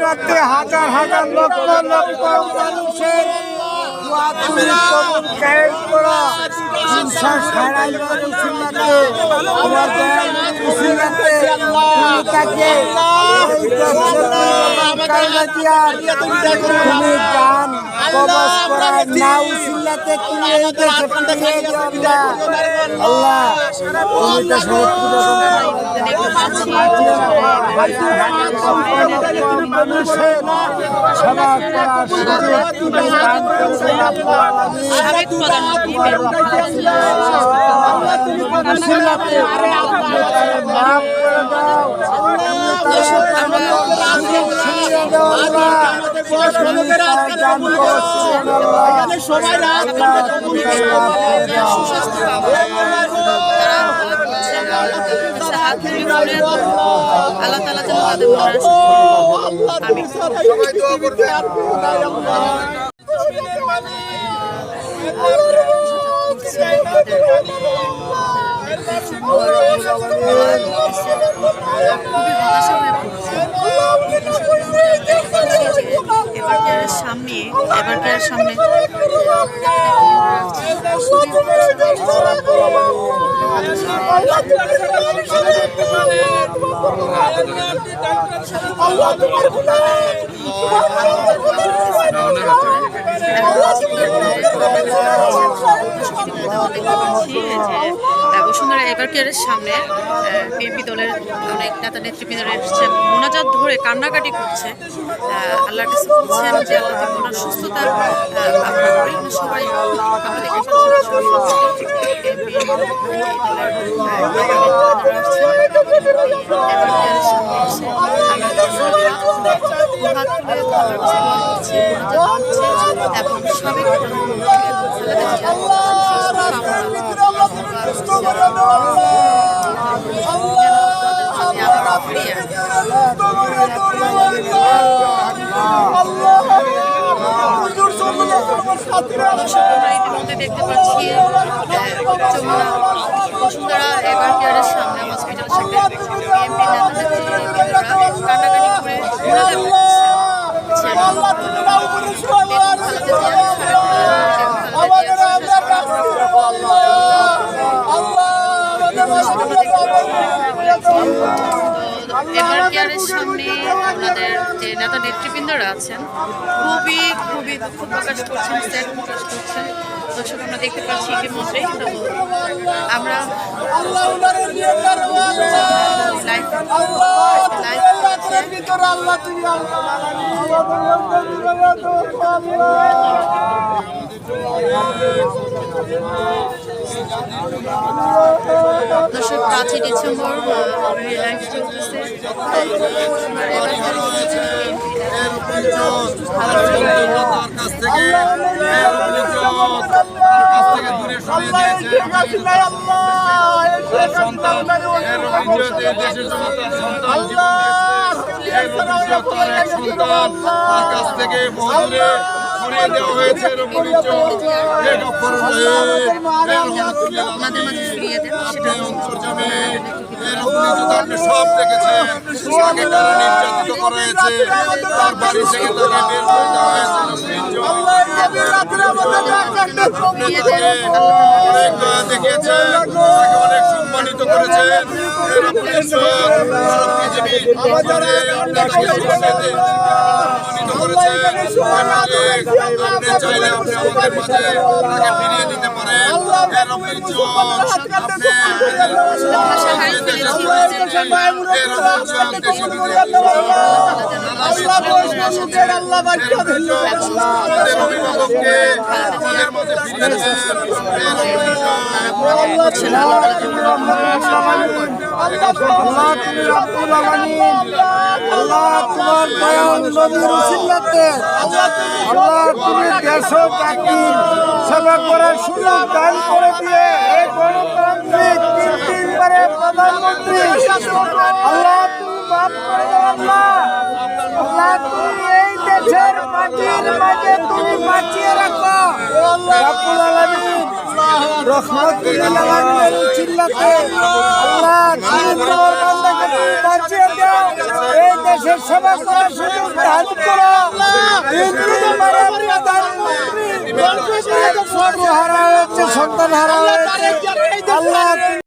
রাতে হাজার হাজার লক্ষ লক্ষ মানুষের সাবেক প্রধানমন্ত্রী আল্লাহ তাআলা যেন এবারকার সামনে বসুন্ধরা এবারকারের সামনে বিএনপি দলের অনেক নেতা নেতৃবৃন্দরা এসেছে, মোনাজাত ধরে কান্নাকাটি করছে, আল্লাহর কাছে বলছেন যে আল্লাহ ওনার সুস্থতা কামনা করি। সবাই আমরা দেখতে ইতিমধ্যে দেখতে পাচ্ছি বসুন্ধরা এবারকারের সামনে হসপিটালের সামনে বিএনপি নেতা কান্নাকাটি করে এবারকারের সামনে আমাদের যে নেতা নেতৃবৃন্দরা আছেন খুবই খুবই দুঃখ প্রকাশ করছেন, স্যাড প্রকাশ করছেন। দর্শক আমরা দেখতে পাচ্ছি ইতিমধ্যেই আমরা দর্শক 5 ডিসেম্বর লাইভ চলতেছে। আপনাদের মাঝে ফিরিয়ে দেন সেটা সব দেখেছেন, তাকে তারা নির্যাতিত করা হয়েছে, তার বাড়ি থেকে তাকে বের করে দেওয়া হয়েছে। অনেক দয়া দেখিয়েছেন, তাকে অনেক সম্মানিত করেছেন। আপনি চাইলে আপনি আমাদের মাঝে তাকে ফিরিয়ে দিতে পারেন। অভিভাবককে আমাদের মাঝে ফিরিয়ে দেন। আল্লাহ তোমার দয়াল নবীর উসিলাতে আল্লাহ তুমি দেশ জাতির সেবা করার সুযোগ দান করে দিয়ে এই গণতান্ত্রিক তিনবারের প্রধানমন্ত্রী আল্লাহ তুমি মাফ করে দাও। আল্লাহ তুমি এই দেশের মাটির মাঝে তুমি বাঁচিয়ে রাখো। রব্বুল আলামিন রহমতুল্লিল আলামিনের উচিল্লাতে আল্লাহ তুমি তোমার বান্দাকে তুমি বাঁচিয়ে দাও, এই দেশের সেবা করার সুযোগ দান করো। তিনবারের প্রধানমন্ত্রী হারা হয়েছে, সন্তান হারা হয়েছে, আল্লাহ